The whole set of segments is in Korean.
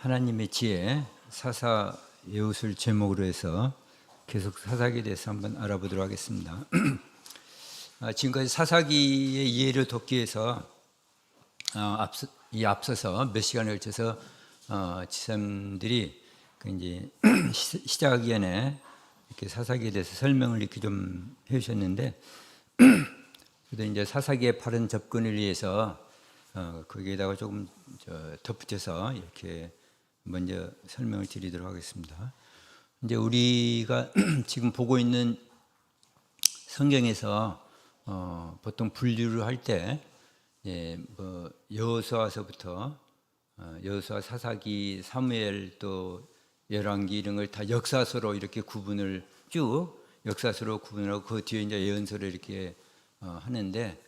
하나님의 지혜 사사 예웃을 제목으로 해서 계속 사사기에 대해서 한번 알아보도록 하겠습니다. 지금까지 사사기의 이해를 돕기 위해서 앞서서 몇 시간을 걸쳐서 지사님들이 이제 시작하기 전에 이렇게 사사기에 대해서 설명을 이렇게 좀 해주셨는데, 그래도 이제 사사기의 바른 접근을 위해서 거기에다가 조금 덧붙여서 이렇게 먼저 설명을 드리도록 하겠습니다. 이제 우리가 지금 보고 있는 성경에서 보통 분류를 할 때 여호수아서부터 여호수아, 사사기, 사무엘 또 열왕기 이런 걸 다 역사서로 이렇게 구분을 쭉 역사서로 구분하고 그 뒤에 이제 예언서로 이렇게 하는데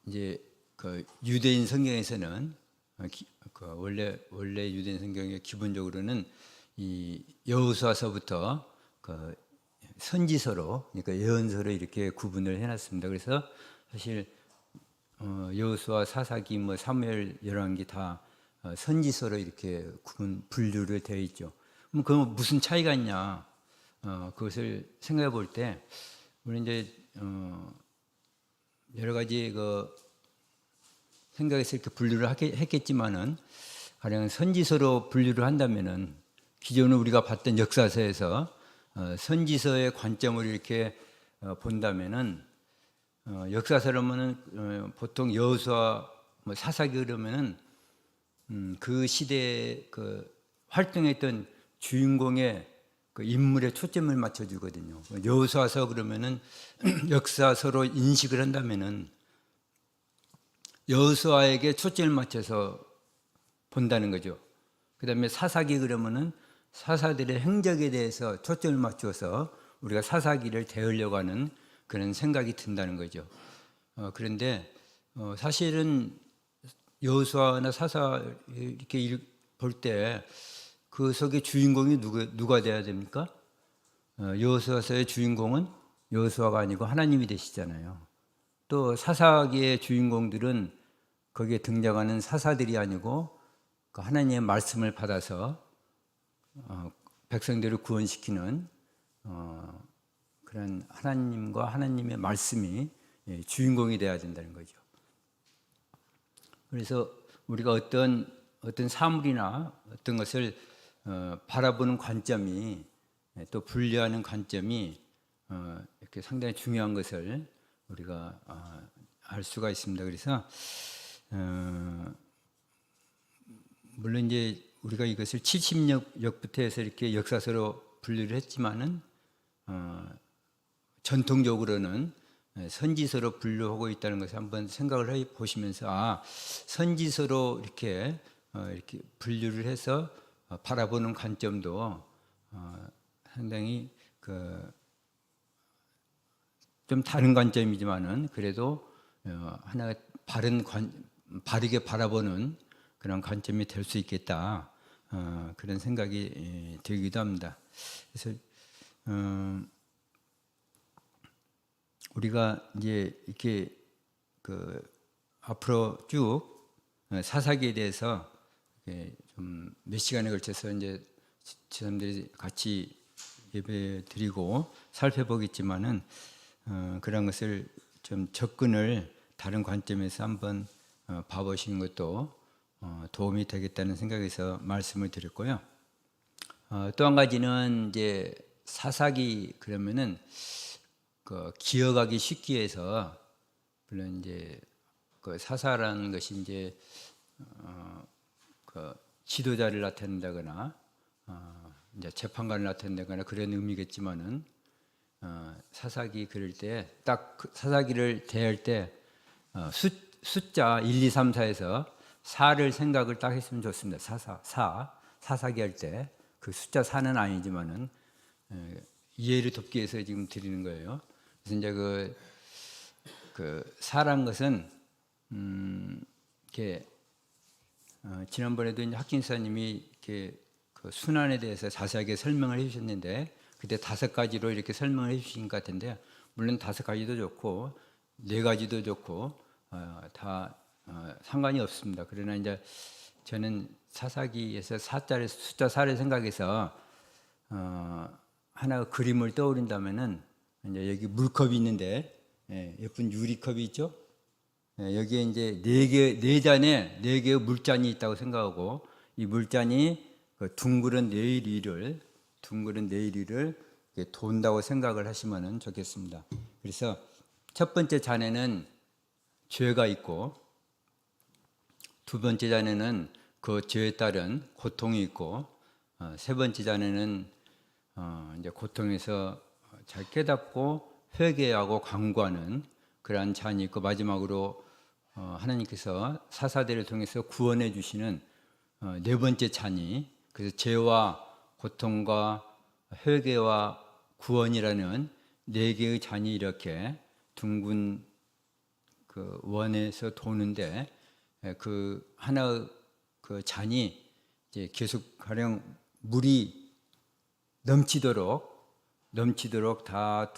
이제 그 유대인 성경에서는 원래 유대인 성경의 기본적으로는 이 여호수아서부터 그 선지서로, 그러니까 예언서로 이렇게 구분을 해놨습니다. 그래서 사실 여호수아, 사사기, 사무엘, 열왕기 다 선지서로 이렇게 분류를 되어 있죠. 그럼 그건 무슨 차이가 있냐? 그것을 생각해 볼 때 우리 이제 여러 가지 생각해서 이렇게 분류를 했겠지만은, 가령 선지서로 분류를 한다면은 기존에 우리가 봤던 역사서에서 선지서의 관점을 이렇게 본다면은 역사서라면은 보통 여호수아, 사사기 그러면은 그 시대에 활동했던 주인공의 그 인물에 초점을 맞춰주거든요. 여호수아서 그러면은 역사서로 인식을 한다면은 여호수아에게 초점을 맞춰서 본다는 거죠. 그 다음에 사사기 그러면은 사사들의 행적에 대해서 초점을 맞춰서 우리가 사사기를 대하려고 하는 그런 생각이 든다는 거죠. 그런데 사실은 여호수아나 사사 이렇게 볼 때 그 속의 주인공이 누가 돼야 됩니까? 여호수아서의 주인공은 여호수아가 아니고 하나님이 되시잖아요. 또 사사기의 주인공들은 거기에 등장하는 사사들이 아니고 그 하나님의 말씀을 받아서 백성들을 구원시키는 그런 하나님과 하나님의 말씀이 주인공이 되어야 된다는 거죠. 그래서 우리가 어떤 사물이나 어떤 것을 바라보는 관점이, 또 분류하는 관점이 이렇게 상당히 중요한 것을 우리가 알 수가 있습니다. 그래서 물론 이제 우리가 이것을 70역부터 해서 이렇게 역사서로 분류를 했지만은 전통적으로는 선지서로 분류하고 있다는 것을 한번 생각을 해 보시면서 선지서로 이렇게 분류를 해서 바라보는 관점도 상당히 좀 다른 관점이지만은 그래도 하나의 바르게 바라보는 그런 관점이 될 수 있겠다, 그런 생각이 들기도 합니다. 그래서 우리가 이제 이렇게 앞으로 쭉 사사기에 대해서 좀 몇 시간에 걸쳐서 이제 지사님들이 같이 예배 드리고 살펴보겠지만은 그런 것을 좀 접근을 다른 관점에서 한번 봐보시는 것도 도움이 되겠다는 생각에서 말씀을 드렸고요. 또 한 가지는 이제 사사기 그러면은 기억하기 쉽기 위해서, 물론 이제 사사라는 것이 이제 지도자를 나타낸다거나 이제 재판관을 나타낸다거나 그런 의미겠지만은 사사기 그릴 때 딱 사사기를 대할 때 숫자 1, 2, 3, 4에서 4를 생각을 딱 했으면 좋습니다. 사사기 할 때 그 숫자 4는 아니지만은 이해를 돕기 위해서 지금 드리는 거예요. 그래서 이제 그 4란 것은 이렇게 지난번에도 이제 학진사님이 이렇게 그 순환에 대해서 자세하게 설명을 해주셨는데, 그때 5가지로 이렇게 설명을 해주신 것 같은데, 물론 5가지도 좋고 4가지도 좋고 다 상관이 없습니다. 그러나 이제 저는 사사기에서 사자를 숫자 4를 생각해서 하나 그림을 떠올린다면은 이제 여기 물컵이 있는데 예쁜 유리컵이 있죠. 여기에 이제 네 잔에 네 개의 물잔이 있다고 생각하고 이 물잔이 그 둥그런 네일 위를 이렇게 돈다고 생각을 하시면 좋겠습니다. 그래서 첫 번째 잔에는 죄가 있고 두 번째 잔에는 그 죄에 따른 고통이 있고 세 번째 잔에는 이제 고통에서 잘 깨닫고 회개하고 강구하는 그러한 잔이 있고 마지막으로 하나님께서 사사대를 통해서 구원해 주시는 네 번째 잔이 그래서 죄와 고통과 회개와 구원이라는 네 개의 잔이 이렇게 둥근 그 원에서 도는데 그 하나의 그 잔이 이제 계속 가령 물이 넘치도록 다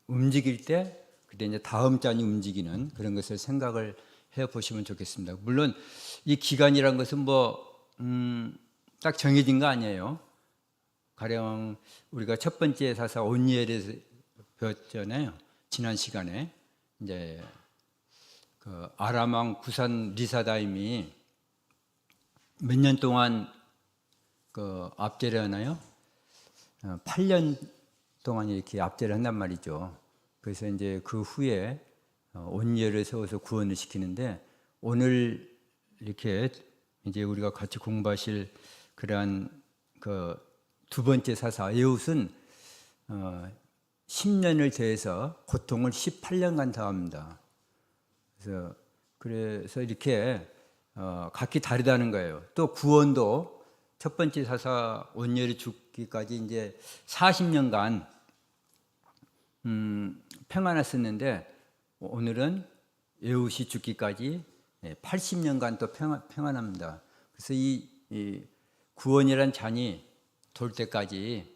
움직일 때 그때 이제 다음 잔이 움직이는 그런 것을 생각을 해 보시면 좋겠습니다. 물론 이 기간이란 것은 딱 정해진 거 아니에요. 가령 우리가 첫 번째 사사 온니엘에서 배웠잖아요. 지난 시간에 이제 그 아람 왕 구산 리사다임이 몇 년 동안 그 압제를 하나요? 8년 동안 이렇게 압제를 한단 말이죠. 그래서 이제 그 후에 온니엘을 세워서 구원을 시키는데 오늘 이렇게 이제 우리가 같이 공부하실 그러한 그 두 번째 사사 에훗은 10년을 제해서 고통을 18년간 당합니다. 그래서 이렇게 각기 다르다는 거예요. 또 구원도 첫 번째 사사 온니엘이 죽기까지 이제 40년간 평안했었는데 오늘은 에훗이 죽기까지 80년간 또 평안합니다. 그래서 이 구원이란 잔이 돌 때까지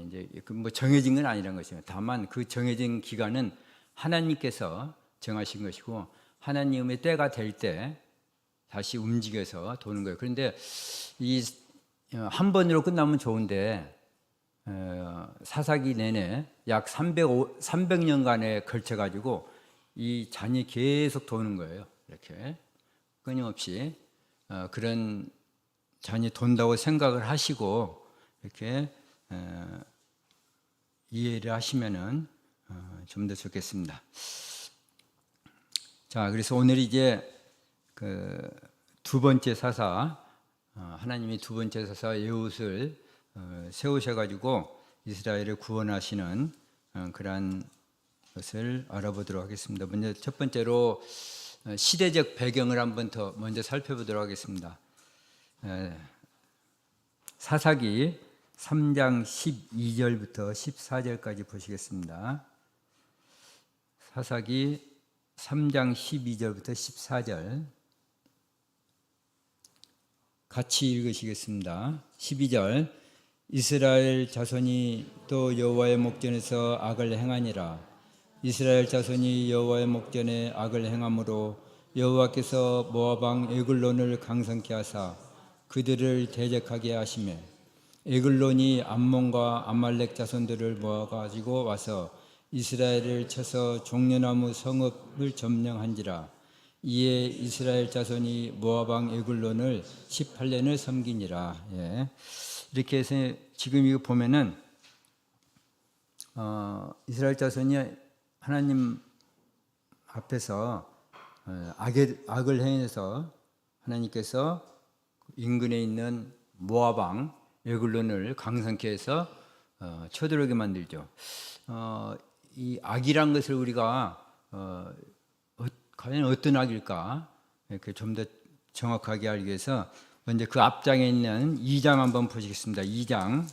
이제 뭐 정해진 건 아니라는 것이에요. 다만 그 정해진 기간은 하나님께서 정하신 것이고 하나님의 때가 될 때 다시 움직여서 도는 거예요. 그런데 이 한 번으로 끝나면 좋은데 사사기 내내 약 300년간에 걸쳐 가지고 이 잔이 계속 도는 거예요. 이렇게 끊임없이 그런 잔이 돈다고 생각을 하시고 이렇게 이해를 하시면은 좀 더 좋겠습니다. 자, 그래서 오늘 이제 그 두 번째 사사 하나님이 두 번째 사사 에훗을 세우셔가지고 이스라엘을 구원하시는 그러한 것을 알아보도록 하겠습니다. 먼저 첫 번째로 시대적 배경을 한번 더 먼저 살펴보도록 하겠습니다. 사사기 3장 12절부터 14절까지 보시겠습니다. 사사기 3장 12절부터 14절 같이 읽으시겠습니다. 12절 이스라엘 자손이 또 여호와의 목전에서 악을 행하니라. 이스라엘 자손이 여호와의 목전에 악을 행함으로 여호와께서 모압 왕 에글론을 강성케 하사 그들을 대적하게 하시매 에글론이 암몬과 아말렉 자손들을 모아가지고 와서 이스라엘을 쳐서 종려나무 성읍을 점령한지라. 이에 이스라엘 자손이 모압 왕 에글론을 18년을 섬기니라. 이렇게 해서 지금 이거 보면은 이스라엘 자손이 하나님 앞에서 악을 행해서 하나님께서 인근에 있는 모압 왕 에글론을 강성케 해서 쳐들어오게 만들죠. 이 악이란 것을 우리가 과연 어떤 악일까 이렇게 좀 더 정확하게 알기 위해서 먼저 그 앞장에 있는 2장 한번 보시겠습니다. 2장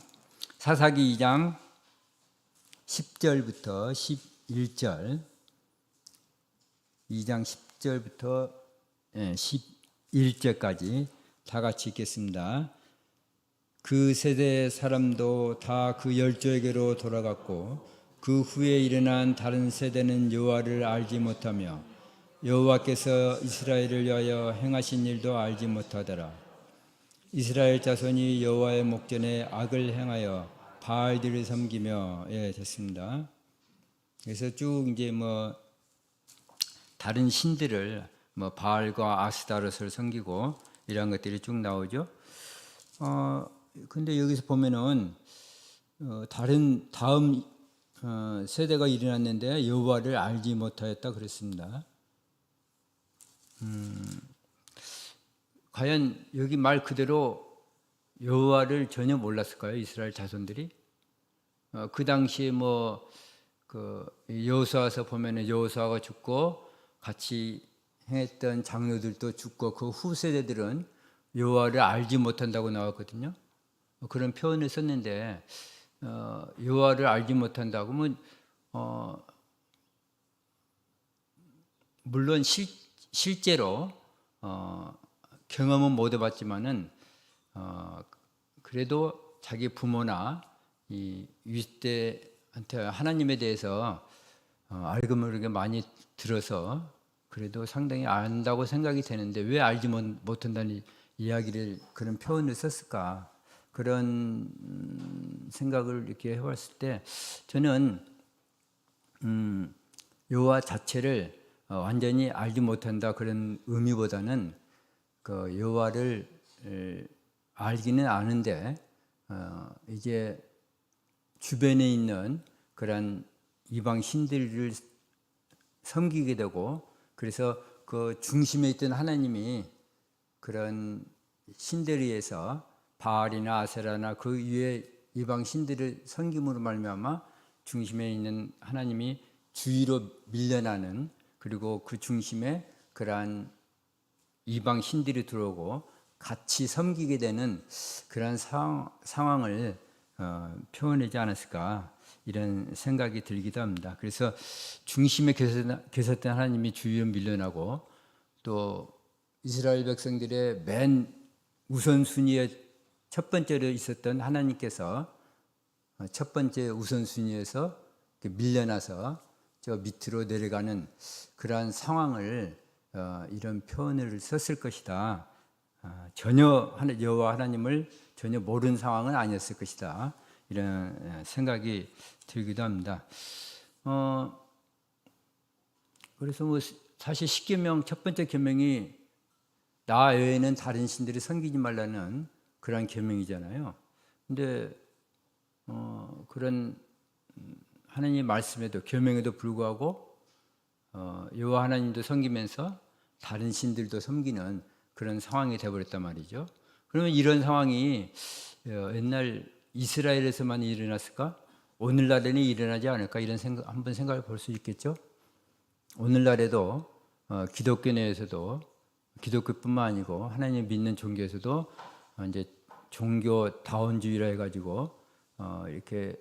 사사기 2장 10절부터 11절 2장 10절부터 11절까지 다 같이 읽겠습니다. 그 세대의 사람도 다 그 열조에게로 돌아갔고 그 후에 일어난 다른 세대는 여호와를 알지 못하며 여호와께서 이스라엘을 위하여 행하신 일도 알지 못하더라. 이스라엘 자손이 여호와의 목전에 악을 행하여 바알들을 섬기며 됐습니다. 그래서 쭉 이제 뭐 다른 신들을 뭐 바알과 아스타롯을 섬기고 이런 것들이 쭉 나오죠. 근데 여기서 보면은 다음 세대가 일어났는데 여호와를 알지 못하였다 그랬습니다. 과연 여기 말 그대로 여호와를 전혀 몰랐을까요? 이스라엘 자손들이? 그 당시에 그 여호수아서 보면은 여호수아가 죽고 같이 행했던 장로들도 죽고 그 후세대들은 여호와를 알지 못한다고 나왔거든요. 그런 표현을 썼는데 여호와를 알지 못한다고 하면 물론 실제로 경험은 못 해봤지만은 그래도 자기 부모나 이 윗대한테 하나님에 대해서 알고 모르게 많이 들어서 그래도 상당히 안다고 생각이 되는데 왜 알지 못한다는 이야기를 그런 표현을 썼을까 그런 생각을 이렇게 해봤을 때 저는 여호와 자체를 완전히 알지 못한다 그런 의미보다는 그 여호와를 알기는 아는데 이제 주변에 있는 그런 이방 신들을 섬기게 되고 그래서 그 중심에 있던 하나님이 그런 신들에 의해서 바알이나 아세라나 그 위에 이방 신들을 섬김으로 말미암아 중심에 있는 하나님이 주위로 밀려나는 그리고 그 중심에 그러한 이방 신들이 들어오고 같이 섬기게 되는 그런 상황을 표현하지 않았을까 이런 생각이 들기도 합니다. 그래서 중심에 계셨던 하나님이 주위로 밀려나고 또 이스라엘 백성들의 맨 우선순위에 첫 번째로 있었던 하나님께서 첫 번째 우선순위에서 밀려나서 저 밑으로 내려가는 그러한 상황을 이런 표현을 썼을 것이다. 전혀 여호와 하나님을 전혀 모르는 상황은 아니었을 것이다. 이런 생각이 들기도 합니다. 그래서 뭐 사실 십계명 첫 번째 계명이 나 외에는 다른 신들을 섬기지 말라는 그런 계명이잖아요. 근데 그런 하나님의 말씀에도 계명에도 불구하고 여호와 하나님도 섬기면서 다른 신들도 섬기는 그런 상황이 되어버렸단 말이죠. 그러면 이런 상황이 옛날 이스라엘에서만 일어났을까? 오늘날에는 일어나지 않을까? 이런 생각 한번 생각해 볼 수 있겠죠. 오늘날에도 기독교 내에서도 기독교뿐만 아니고 하나님 믿는 종교에서도 이제 종교 다원주의라 해가지고 이렇게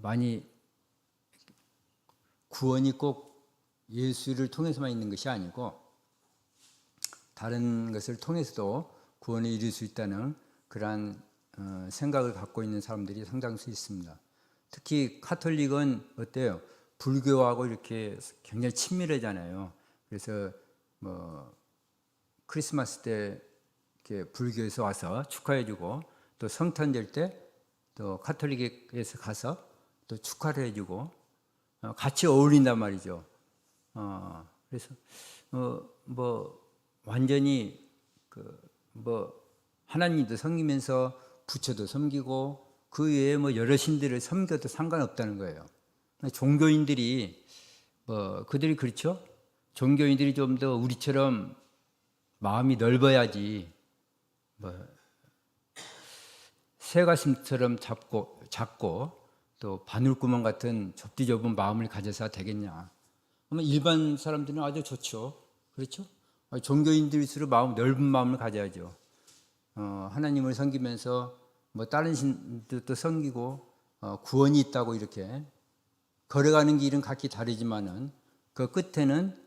많이 구원이 꼭 예수를 통해서만 있는 것이 아니고 다른 것을 통해서도 구원을 이룰 수 있다는 그러한 생각을 갖고 있는 사람들이 상당수 있습니다. 특히 카톨릭은 어때요? 불교하고 이렇게 굉장히 친밀하잖아요. 그래서 뭐 크리스마스 때 이렇게 불교에서 와서 축하해주고 또 성탄절 때 또 카톨릭에서 가서 또 축하를 해주고 같이 어울린단 말이죠. 그래서 뭐 완전히 하나님도 섬기면서 부처도 섬기고 그 외에 뭐 여러 신들을 섬겨도 상관없다는 거예요. 종교인들이 그들이 그렇죠. 종교인들이 좀 더 우리처럼 마음이 넓어야지 새가슴처럼 작고 또 바늘구멍 같은 좁디 좁은 마음을 가져서 되겠냐. 그러면 일반 사람들은 아주 좋죠. 그렇죠? 종교인들일수록 넓은 마음을 가져야죠. 하나님을 섬기면서 뭐 다른 신들도 섬기고 구원이 있다고 이렇게 걸어가는 길은 각기 다르지만은 그 끝에는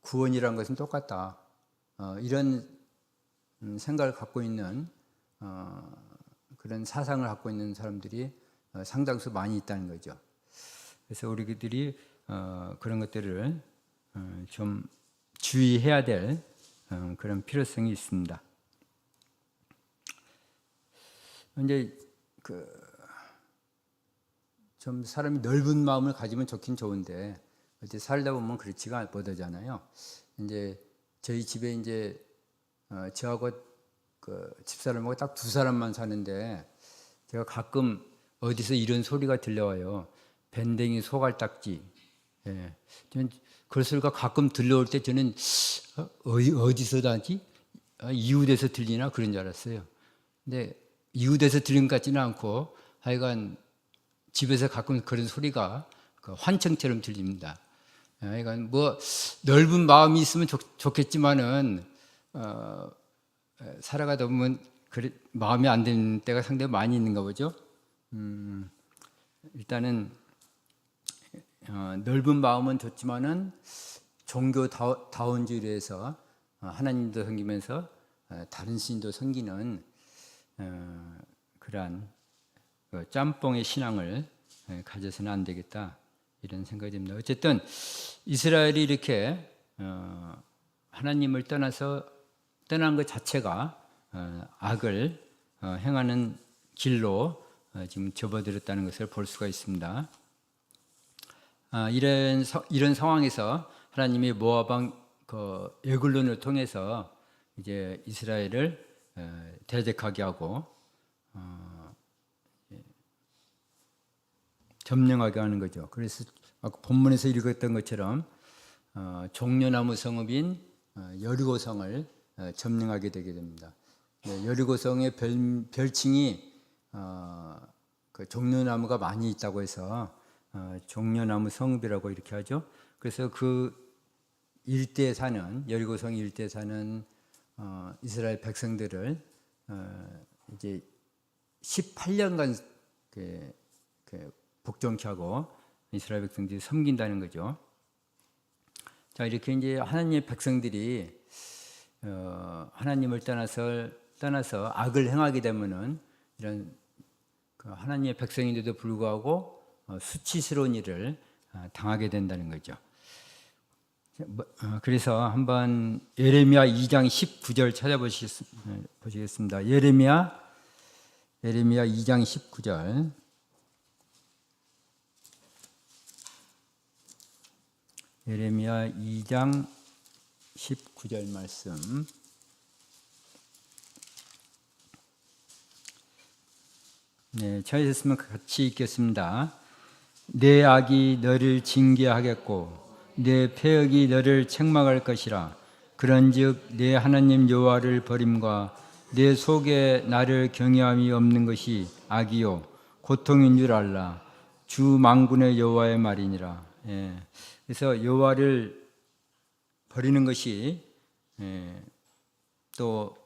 구원이라는 것은 똑같다. 이런 생각을 갖고 있는 그런 사상을 갖고 있는 사람들이 상당수 많이 있다는 거죠. 그래서 우리들이 그런 것들을 좀 주의해야 될 그런 필요성이 있습니다. 이제 좀 사람이 넓은 마음을 가지면 좋긴 좋은데 어디 살다 보면 그렇지가 못하잖아요. 이제 저희 집에 이제 저하고 집사람하고 딱 두 사람만 사는데 제가 가끔 어디서 이런 소리가 들려와요. 밴댕이 소갈딱지. 예. 그 소리가 가끔 들려올 때 저는 어디서 나지? 이웃에서 들리나 그런 줄 알았어요. 근데 이웃에서 들린 것 같지는 않고 하여간 집에서 가끔 그런 소리가 환청처럼 들립니다. 하여간 뭐 넓은 마음이 있으면 좋겠지만은 살아가다 보면 마음이 안 드는 때가 상당히 많이 있는가 보죠. 일단은 넓은 마음은 좋지만은 종교다원주의에서 하나님도 섬기면서 다른 신도 섬기는 그러한 짬뽕의 신앙을 가져서는 안 되겠다 이런 생각이 듭니다. 어쨌든 이스라엘이 이렇게 하나님을 떠난 것 자체가 악을 행하는 길로 지금 접어들었다는 것을 볼 수가 있습니다. 이런 상황에서 하나님이 모압 왕 에글론을 통해서 이제 이스라엘을 대적하게 하고 점령하게 하는 거죠. 그래서 아까 본문에서 읽었던 것처럼 종려나무 성읍인 여리고성을 점령하게 되게 됩니다. 여리고성의 별칭이 종려나무가 많이 있다고 해서 종려나무 성읍이라고 이렇게 하죠. 그래서 그 일대에 사는 여리고성 일대에 사는 이스라엘 백성들을 이제 18년간 복종케 하고 이스라엘 백성들이 섬긴다는 거죠. 자, 이렇게 이제 하나님의 백성들이 하나님을 떠나서 악을 행하게 되면은 이런 하나님의 백성인데도 불구하고 수치스러운 일을 당하게 된다는 거죠. 그래서 한번 예레미야 2장 19절 찾아보시겠습니다. 예레미야 2장 19절. 예레미야 2장 19절 말씀. 네, 찾으셨으면 같이 읽겠습니다. 내 악이 너를 징계하겠고 내 패역이 너를 책망할 것이라. 그런즉 내 하나님 여호와를 버림과 내 속에 나를 경외함이 없는 것이 악이요 고통인 줄 알라. 주 만군의 여호와의 말이니라. 예. 그래서 여호와를 버리는 것이 또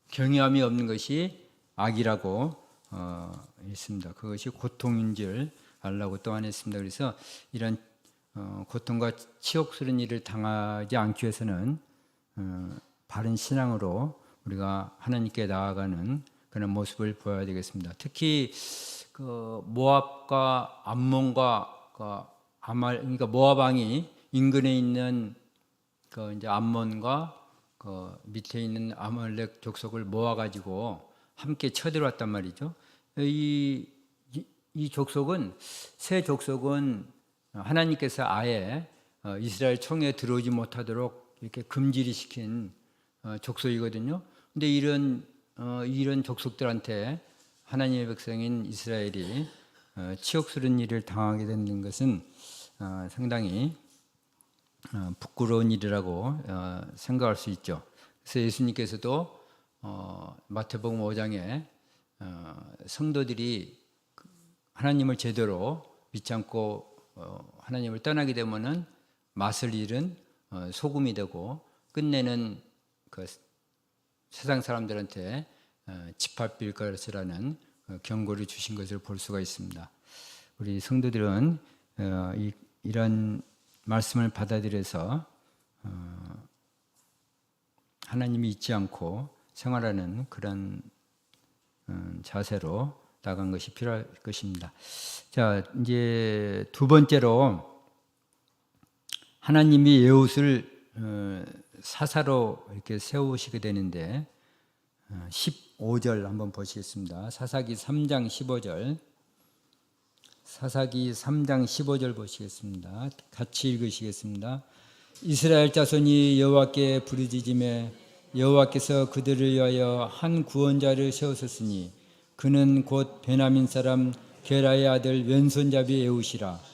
경외함이 없는 것이 악이라고 했습니다. 그것이 고통인 줄 알라고 또한 했습니다. 그래서 이런 고통과 치욕스러운 일을 당하지 않기 위해서는 바른 신앙으로 우리가 하나님께 나아가는 그런 모습을 보여야 되겠습니다. 특히 모압과 암몬과 그러니까 모압 왕이 인근에 있는 이제 암몬과 밑에 있는 아말렉 족속을 모아가지고 함께 쳐들어왔단 말이죠. 이 족속은 세 족속은 하나님께서 아예 이스라엘 총회에 들어오지 못하도록 이렇게 금지를 시킨 족속이거든요. 근데 이런 족속들한테 하나님의 백성인 이스라엘이 치욕스러운 일을 당하게 되는 것은 상당히 부끄러운 일이라고 생각할 수 있죠. 그래서 예수님께서도 마태복음 5장에 성도들이 하나님을 제대로 믿지 않고 하나님을 떠나게 되면은 맛을 잃은 소금이 되고 끝내는 그 세상 사람들한테 짓밟힐 것이라는 경고를 주신 것을 볼 수가 있습니다. 우리 성도들은 이런 말씀을 받아들여서 하나님이 잊지 않고 생활하는 그런 자세로 나간 것이 필요할 것입니다. 자, 이제 두 번째로 하나님이 에훗을 사사로 이렇게 세우시게 되는데 15절 한번 보시겠습니다. 사사기 3장 15절. 사사기 3장 15절 보시겠습니다. 같이 읽으시겠습니다. 이스라엘 자손이 여호와께 부르짖음에 여호와께서 그들을 위하여 한 구원자를 세우셨으니 그는 곧 베냐민 사람 게라의 아들 왼손잡이 에훗이라.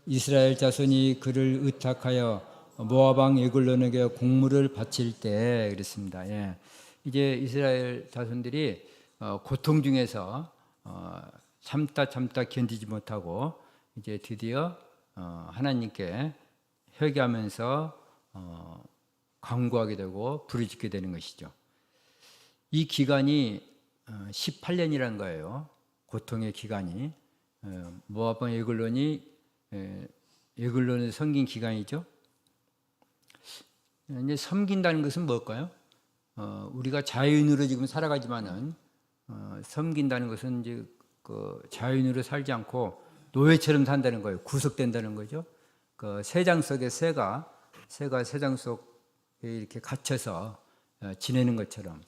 이스라엘 자손이 그를 의탁하여 모압 왕 에글론에게 공물을 바칠 때 그랬습니다. 예. 이제 이스라엘 자손들이 고통 중에서 참다 견디지 못하고 이제 드디어 하나님께 회개하면서 간구하게 되고 부르짖게 되는 것이죠. 이 기간이 18년이라는 거예요. 고통의 기간이. 모압 왕 에글론이 에글론을 섬긴 기간이죠. 이제 섬긴다는 것은 뭘까요? 우리가 자유인으로 지금 살아가지만은 섬긴다는 것은 이제 그 자유인으로 살지 않고 노예처럼 산다는 거예요. 구속된다는 거죠. 그 새장 속에 새가 새장 속에 이렇게 갇혀서 지내는 것처럼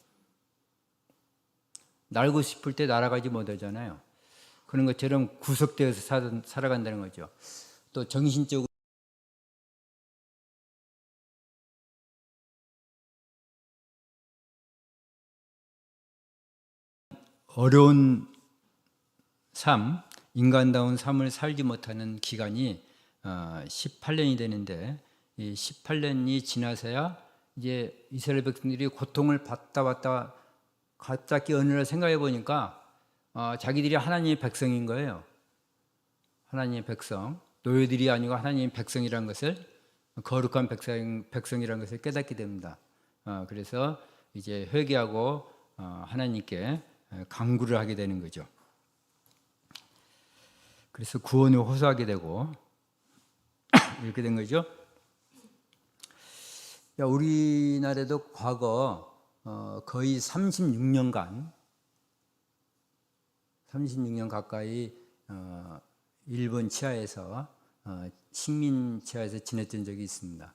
날고 싶을 때 날아가지 못하잖아요. 그런 것처럼 구속되어서 살아간다는 거죠. 또 정신적으로 어려운 삶, 인간다운 삶을 살지 못하는 기간이 18년이 되는데 이 18년이 지나서야 이제 이스라엘 백성들이 고통을 받다 갑자기 어느 날 생각해 보니까 자기들이 하나님의 백성인 거예요. 하나님의 백성, 노예들이 아니고 하나님의 백성이라는 것을, 거룩한 백성이라는 것을 깨닫게 됩니다. 그래서 이제 회개하고 하나님께 간구를 하게 되는 거죠. 그래서 구원을 호소하게 되고 이렇게 된 거죠. 우리나라도 과거 거의 36년 가까이 일본 치하에서 식민 치하에서 지냈던 적이 있습니다.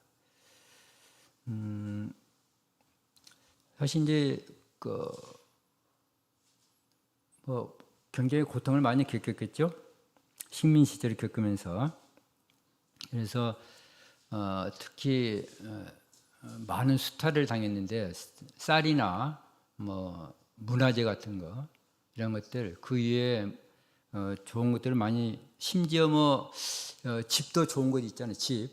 사실 이제 굉장히 고통을 많이 겪었겠죠. 식민 시절을 겪으면서. 그래서 특히 많은 수탈을 당했는데 쌀이나 뭐 문화재 같은 거 이런 것들 그 위에 좋은 것들을 많이, 심지어 뭐 집도 좋은 곳 있잖아요. 집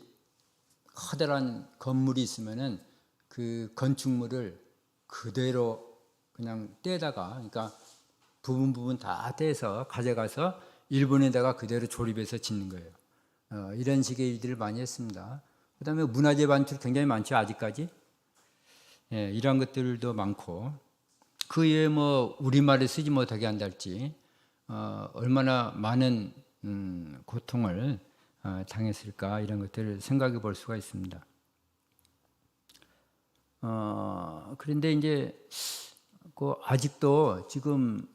커다란 건물이 있으면은 그 건축물을 그대로 그냥 떼다가, 그러니까 부분 다 떼서 가져가서 일본에다가 그대로 조립해서 짓는 거예요. 이런 식의 일들을 많이 했습니다. 그 다음에 문화재 반출 굉장히 많죠, 아직까지. 예, 이런 것들도 많고, 그 외에 뭐 우리말을 쓰지 못하게 한달지 얼마나 많은 고통을 당했을까, 이런 것들을 생각해 볼 수가 있습니다. 그런데 이제 아직도 지금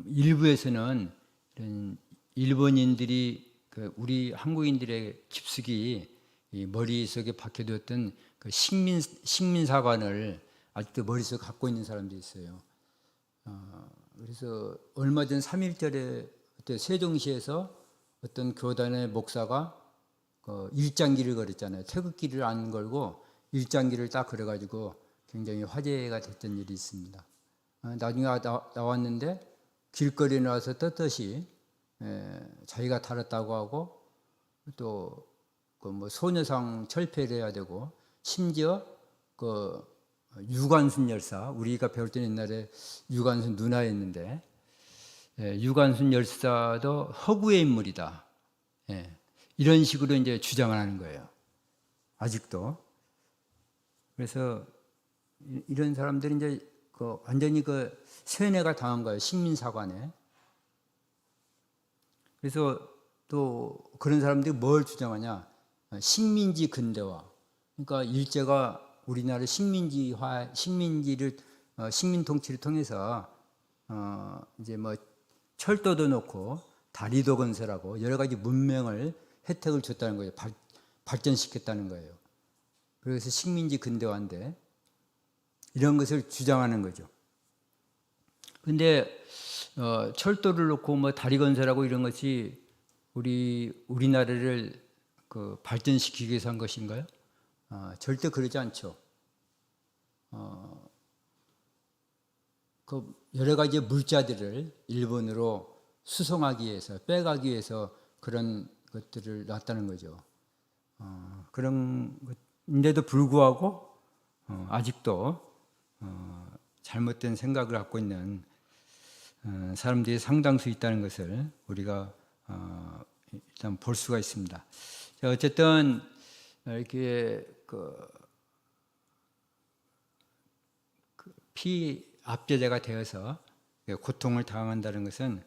일부에서는 이런 일본인들이 우리 한국인들의 깊숙이 이 머릿속에 박혀두었던 그 식민사관을 아직도 머릿속에 갖고 있는 사람들이 있어요. 그래서 얼마 전 3.1절에 그때 세종시에서 어떤 교단의 목사가 일장기를 걸었잖아요. 태극기를 안 걸고 일장기를 딱 걸어가지고 굉장히 화제가 됐던 일이 있습니다. 나중에 나왔는데 길거리에 나와서 떳떳이 자기가 달았다고 하고, 또 뭐 소녀상 철폐를 해야 되고, 심지어 유관순 열사, 우리가 배울 때는 옛날에 유관순 누나였는데 유관순 열사도 허구의 인물이다. 이런 식으로 이제 주장을 하는 거예요. 아직도. 그래서 이런 사람들이 이제 완전히 세뇌가 당한 거예요. 식민사관에. 그래서 또 그런 사람들이 뭘 주장하냐? 식민지 근대화. 그러니까 일제가 우리나라 식민 통치를 통해서 이제 뭐 철도도 놓고 다리도 건설하고 여러 가지 문명을 혜택을 줬다는 거예요. 발전시켰다는 거예요. 그래서 식민지 근대화인데 이런 것을 주장하는 거죠. 근데 철도를 놓고 뭐 다리 건설하고 이런 것이 우리나라를 그 발전시키기 위해서 한 것인가요? 절대 그러지 않죠. 그 여러 가지 물자들을 일본으로 수송하기 위해서 빼가기 위해서 그런 것들을 놨다는 거죠. 그런 것인데도 불구하고 아직도 잘못된 생각을 갖고 있는 사람들이 상당수 있다는 것을 우리가 일단 볼 수가 있습니다. 자, 어쨌든 이렇게 피압제자가 되어서 고통을 당한다는 것은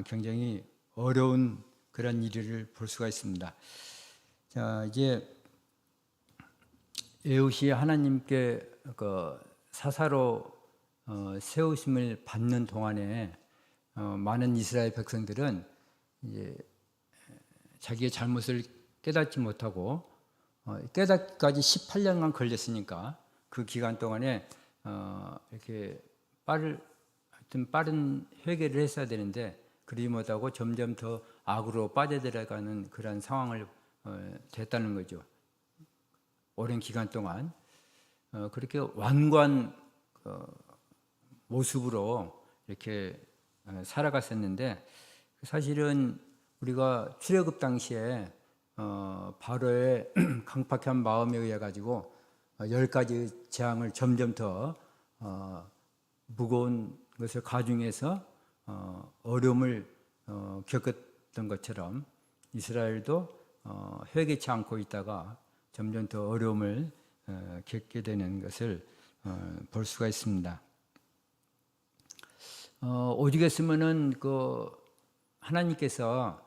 굉장히 어려운 그런 일을 볼 수가 있습니다. 자, 이제 에훗이 하나님께 사사로 세우심을 받는 동안에 많은 이스라엘 백성들은 이제 자기의 잘못을 깨닫지 못하고 깨닫기까지 18년간 걸렸으니까 그 기간 동안에 이렇게 빠른 회개를 했어야 되는데 그러지 못하고 점점 더 악으로 빠져들어가는 그런 상황을 됐다는 거죠. 오랜 기간 동안 그렇게 완고한 모습으로 이렇게 살아갔었는데 사실은 우리가 출애굽 당시에 바로의 강팍한 마음에 의해 가지고 10가지 재앙을 점점 더 무거운 것을 가중해서 어려움을 겪었던 것처럼 이스라엘도 회개치 않고 있다가 점점 더 어려움을 겪게 되는 것을 볼 수가 있습니다. 오죽했으면은 하나님께서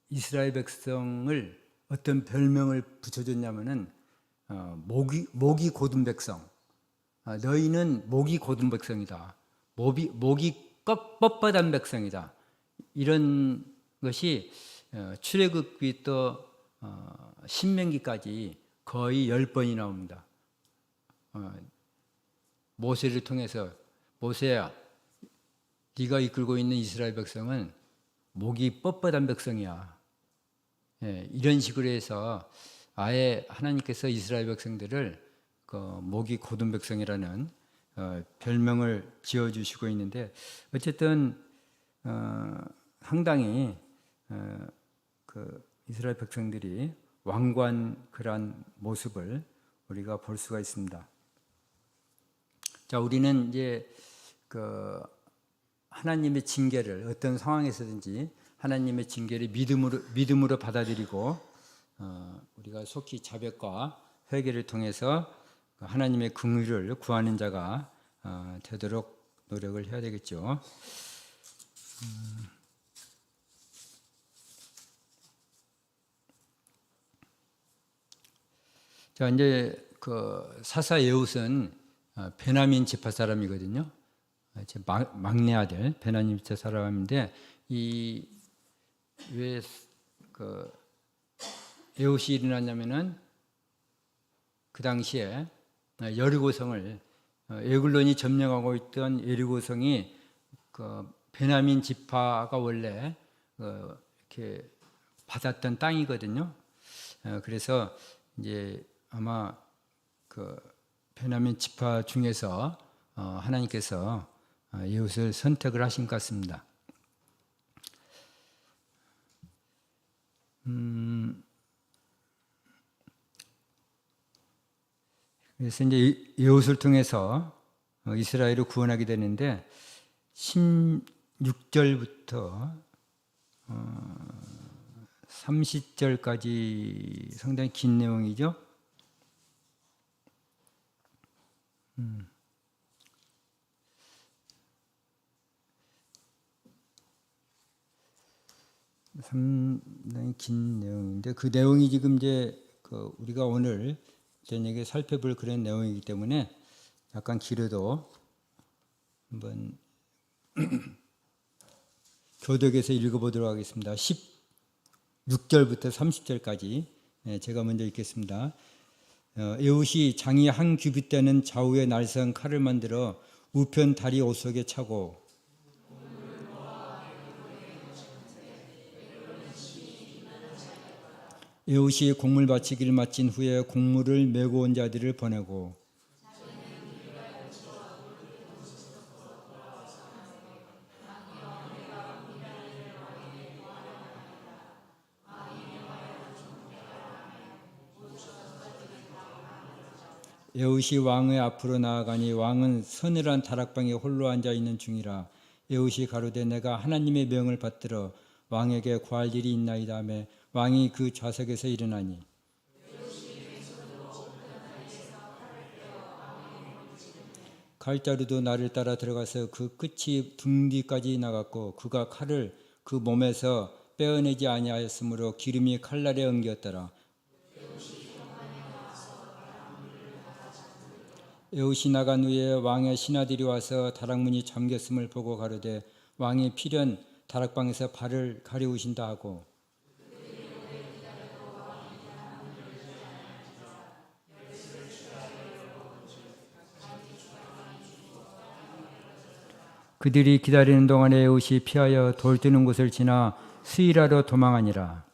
이스라엘 백성을 어떤 별명을 붙여줬냐면은 목이 곧은 백성. 너희는 목이 곧은 백성이다. 목이 뻣뻣한 백성이다. 이런 것이 출애굽부터 신명기까지 거의 10번이 나옵니다. 모세를 통해서 모세야, 네가 이끌고 있는 이스라엘 백성은 목이 뻣뻣한 백성이야. 이런 식으로 해서 아예 하나님께서 이스라엘 백성들을 목이 곧은 백성이라는 별명을 지어주시고 있는데 어쨌든 상당히 이스라엘 백성들이 완고한 그러한 모습을 우리가 볼 수가 있습니다. 자, 우리는 이제 하나님의 징계를 어떤 상황에서든지 하나님의 징계를 믿음으로 받아들이고 우리가 속히 자백과 회개를 통해서 하나님의 긍휼을 구하는 자가 되도록 노력을 해야 되겠죠. 자, 이제 사사 에훗은 베냐민 지파 사람이거든요. 제 막내 아들 베냐민 지파 사람인데 왜 에훗이 일어났냐면은 그 당시에 여리고성을 에글론이 점령하고 있던 여리고성이 베냐민 지파가 원래 이렇게 받았던 땅이거든요. 그래서 이제 아마 베냐민 지파 중에서 하나님께서 에훗을 선택을 하신 것 같습니다. 그래서 이제 에훗을 통해서 이스라엘을 구원하게 되는데 16절부터 30절까지 상당히 긴 내용이죠. 상당히 긴 내용인데 그 내용이 지금 이제 우리가 오늘 저녁에 살펴볼 그런 내용이기 때문에 약간 길어도 한번 교독에서 읽어보도록 하겠습니다. 6절부터 30절까지 제가 먼저 읽겠습니다. 에훗이 장이 한 규빗 되는 좌우에 날선 칼을 만들어 우편 다리 옷 속에 차고 에훗이 곡물 바치기를 마친 후에 곡물을 메고 온 자들을 보내고 에훗이 왕의 앞으로 나아가니 왕은 서늘한 다락방에 홀로 앉아 있는 중이라. 에훗이 가로되 내가 하나님의 명을 받들어 왕에게 구할 일이 있나이다 하며 왕이 그 좌석에서 일어나니 칼자루도 나를 따라 들어가서 그 끝이 등 뒤까지 나갔고 그가 칼을 그 몸에서 빼어내지 아니하였으므로 기름이 칼날에 엉겼더라. 에훗이 나간 후에 왕의 신하들이 와서 다락문이 잠겼음을 보고 가로되 왕이 필연 다락방에서 발을 가리우신다 하고 그들이 기다리는 동안에 에훗이 피하여 돌 뜨는 곳을 지나 스이라로 도망하니라.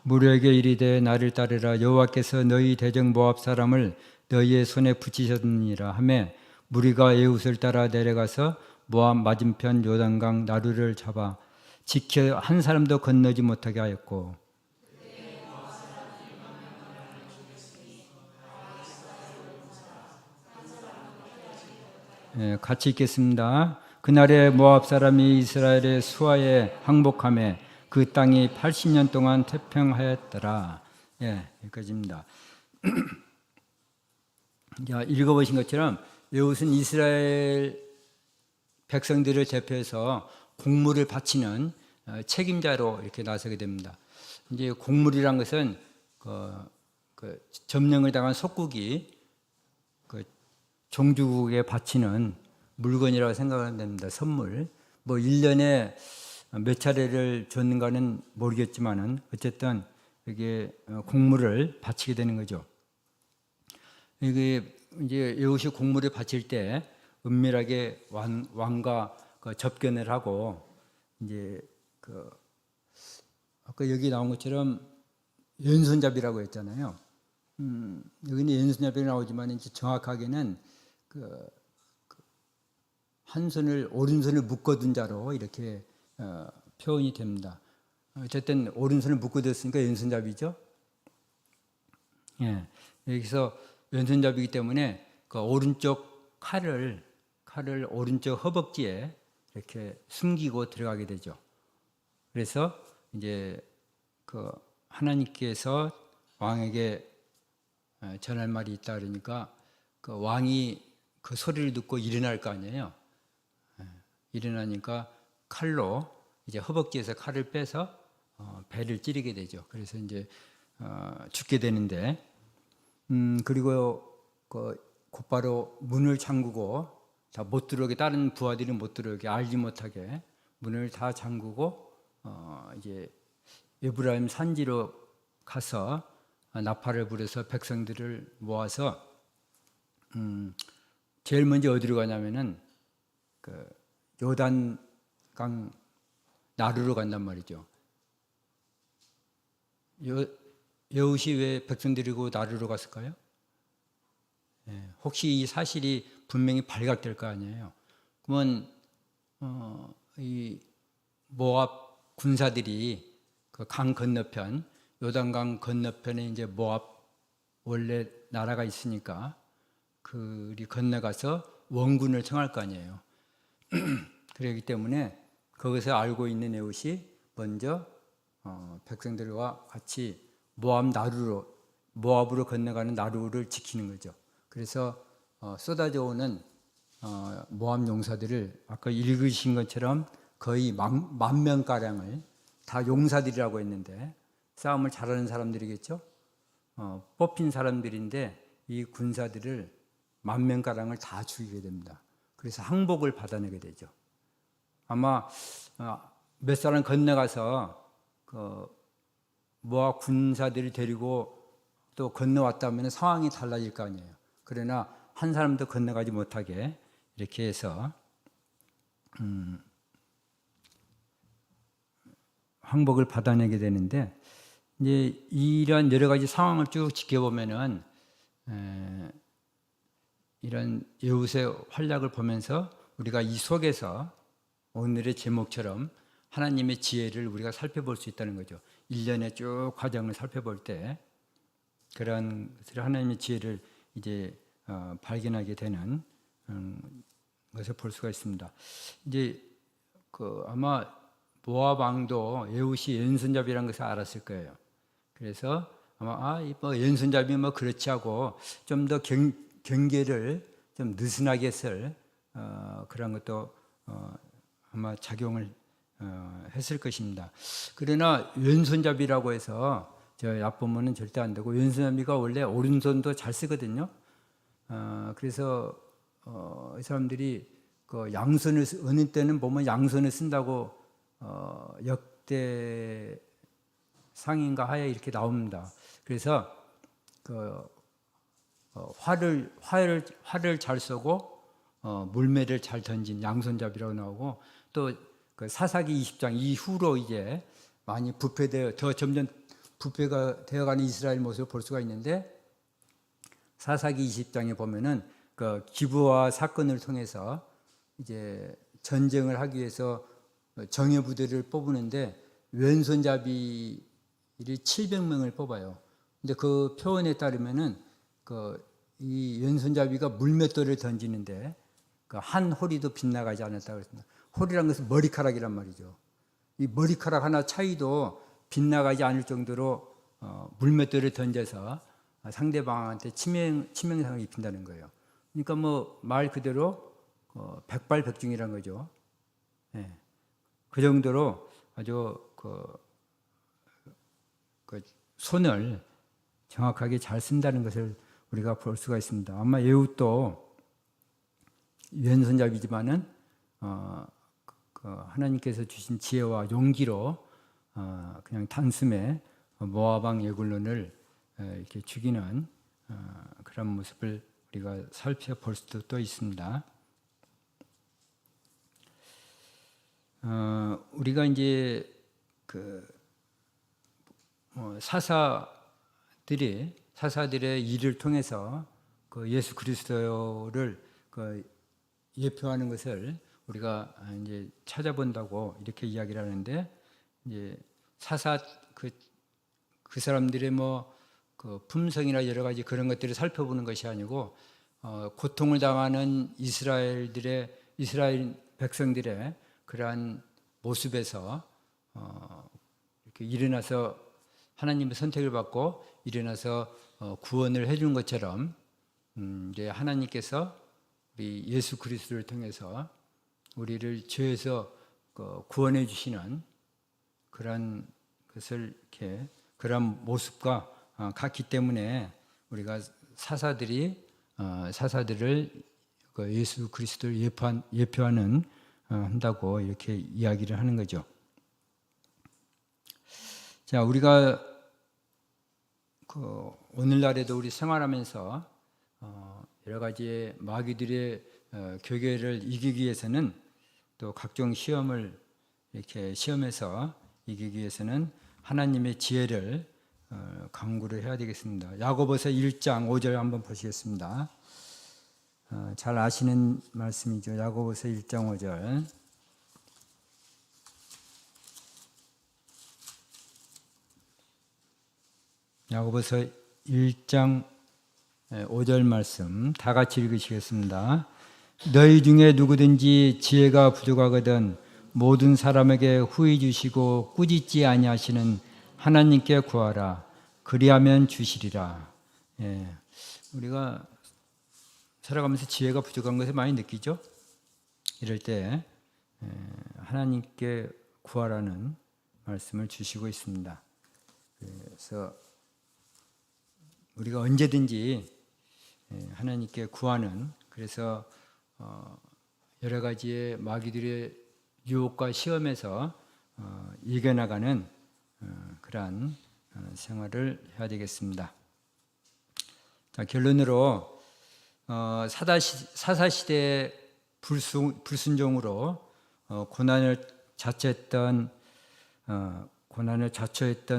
무리에게 이르되 나를 따르라. 여호와께서 너희 대적 모압 사람을 너희의 손에 붙이셨느니라 하며 무리가 에훗을 따라 내려가서 모압 맞은편 요단강 나루를 잡아 지켜 한 사람도 건너지 못하게 하였고 같이 읽겠습니다. 그날에 모압 사람이 이스라엘의 수하에 항복하며 그 땅이 80년 동안 태평하였더라. 여기까지입니다. 읽어보신 것처럼 에훗은 이스라엘 백성들을 대표해서 곡물을 바치는 책임자로 이렇게 나서게 됩니다. 이제 곡물이란 것은 그 점령을 당한 속국이 그 종주국에 바치는 물건이라고 생각하면 됩니다. 선물. 뭐 1년에 몇 차례를 줬는가는 모르겠지만은 어쨌든 이게 곡물을 바치게 되는 거죠. 이게 이제 에훗이 곡물을 바칠 때 은밀하게 왕과 접견을 하고 이제 아까 여기 나온 것처럼 왼손잡이라고 했잖아요. 여기는 왼손잡이가 나오지만 이제 정확하게는 한 손을 오른손을 묶어둔 자로 이렇게 표현이 됩니다. 어쨌든 오른손을 묶어뒀으니까 왼손잡이죠. 여기서 왼손잡이기 때문에 그 오른쪽 칼을 오른쪽 허벅지에 이렇게 숨기고 들어가게 되죠. 그래서 이제 그 하나님께서 왕에게 전할 말이 있다 그러니까 그 왕이 그 소리를 듣고 일어날 거 아니에요. 일어나니까 칼로 이제 허벅지에서 칼을 빼서 배를 찌르게 되죠. 그래서 이제 죽게 되는데 그리고 곧바로 문을 잠그고 다 못 들어오게 다른 부하들이 못 들어오게 알지 못하게 문을 다 잠그고 이제 에브라임 산지로 가서 나팔을 불어서 백성들을 모아서 제일 먼저 어디로 가냐면은 그 요단강 나루로 간단 말이죠. 에훗이 왜 백성 데리고 나루로 갔을까요? 혹시 이 사실이 분명히 발각될 거 아니에요. 그러면 이 모압 군사들이 그 강 건너편 요단강 건너편에 이제 모압 원래 나라가 있으니까 그리 건너가서 원군을 청할 거 아니에요. 그렇기 때문에 거기서 알고 있는 에훗이 먼저 백성들과 같이 모압으로 건너가는 나루를 지키는 거죠. 그래서 쏟아져 오는 모압 용사들을 아까 읽으신 것처럼 거의 10,000명가량을 다 용사들이라고 했는데 싸움을 잘하는 사람들이겠죠. 뽑힌 사람들인데 이 군사들을 만명가량을 다 죽이게 됩니다. 그래서 항복을 받아내게 되죠. 아마 몇 사람 건너가서 그 모압 군사들을 데리고 또 건너왔다면 상황이 달라질 거 아니에요. 그러나 한 사람도 건너가지 못하게 이렇게 해서 항복을 받아내게 되는데, 이제 이런 여러 가지 상황을 쭉 지켜보면은 이런 예후의 활약을 보면서 우리가 이 속에서 오늘의 제목처럼 하나님의 지혜를 우리가 살펴볼 수 있다는 거죠. 1년의 쭉 과정을 살펴볼 때 그런 하나님의 지혜를 이제 발견하게 되는 것을 볼 수가 있습니다. 이제 아마 모압 왕도 예후시 왼손잡이라는 것을 알았을 거예요. 그래서 아마 뭐 왼손잡이 뭐 그렇지 하고 좀 더 경계를 좀 느슨하게 쓸 그런 것도 아마 작용을 했을 것입니다. 그러나 왼손잡이라고 해서 저 얕보면은 절대 안 되고, 왼손잡이가 원래 오른손도 잘 쓰거든요. 그래서 이 사람들이 그 양손을 어느 때는 보면 양손을 쓴다고 역대 상인가 하에 이렇게 나옵니다. 그래서 그 활을 잘 쏘고 물매를 잘 던진 양손잡이라고 나오고, 또 그 사사기 20장 이후로 이제 많이 더 점점 부패가 되어가는 이스라엘 모습을 볼 수가 있는데, 사사기 20장에 보면은 그 기브와 사건을 통해서 이제 전쟁을 하기 위해서 정예 부대를 뽑는데 왼손잡이를 700명을 뽑아요. 근데 그 표현에 따르면은 이 왼손잡이가 물맷돌을 던지는데 그 한 호리도 빗나가지 않았다고 했습니다. 호리란 것은 머리카락이란 말이죠. 이 머리카락 하나 차이도 빗나가지 않을 정도로 물맷돌을 던져서 상대방한테 치명상을 입힌다는 거예요. 그러니까 뭐 말 그대로 백발백중이라는 거죠. 네. 그 정도로 아주 그 손을 정확하게 잘 쓴다는 것을 우리가 볼 수가 있습니다. 아마 예후도 왼손잡이지만은 하나님께서 주신 지혜와 용기로 그냥 단숨에 모압 왕 에글론을 이렇게 죽이는 그런 모습을 우리가 살펴볼 수도 또 있습니다. 우리가 이제 사사들의 일을 통해서 그 예수 그리스도를 예표하는 것을 우리가 이제 찾아본다고 이렇게 이야기를 하는데, 이제 그 사람들의 그 품성이나 여러 가지 그런 것들을 살펴보는 것이 아니고, 고통을 당하는 이스라엘 백성들의 그러한 모습에서 이렇게 일어나서 하나님의 선택을 받고 일어나서 구원을 해주는 것처럼 이제 하나님께서 우리 예수 그리스도를 통해서 우리를 죄에서 구원해 주시는 그런 것을 이렇게 그런 모습과 같기 때문에 우리가 사사들을 예수 그리스도를 예표하는 한다고 이렇게 이야기를 하는 거죠. 자, 우리가 오늘날에도 우리 생활하면서 여러 가지의 마귀들의 교계를 이기기 위해서는, 또 각종 시험에서 이기기 위해서는 하나님의 지혜를 강구를 해야 되겠습니다. 야고보서 1장 5절 한번 보시겠습니다. 잘 아시는 말씀이죠. 야고보서 1장 5절. 야고보서 1장 5절 말씀 다 같이 읽으시겠습니다. 너희 중에 누구든지 지혜가 부족하거든 모든 사람에게 후히 주시고 꾸짖지 아니하시는 하나님께 구하라. 그리하면 주시리라. 우리가 살아가면서 지혜가 부족한 것을 많이 느끼죠. 이럴 때 하나님께 구하라는 말씀을 주시고 있습니다. 그래서 우리가 언제든지 하나님께 구하는, 그래서 여러 가지의 마귀들의 유혹과 시험에서 이겨나가는 그러한 생활을 해야 되겠습니다. 자, 결론으로 사사시대의 불순종으로 고난을 자초했던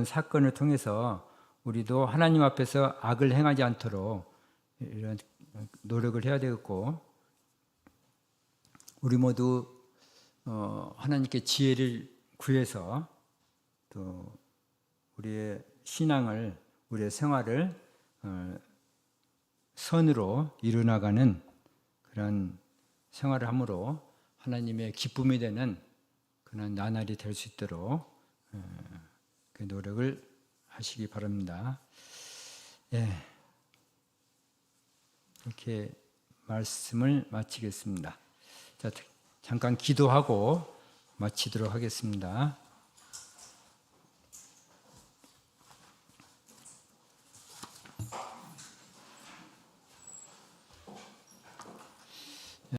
사건을 통해서 우리도 하나님 앞에서 악을 행하지 않도록 이런 노력을 해야 되겠고, 우리 모두 하나님께 지혜를 구해서 또 우리의 신앙을, 우리의 생활을 선으로 이루어나가는 그런 생활을 함으로 하나님의 기쁨이 되는 그런 나날이 될 수 있도록 그 노력을 하시기 바랍니다. 이렇게 말씀을 마치겠습니다. 자, 잠깐 기도하고 마치도록 하겠습니다.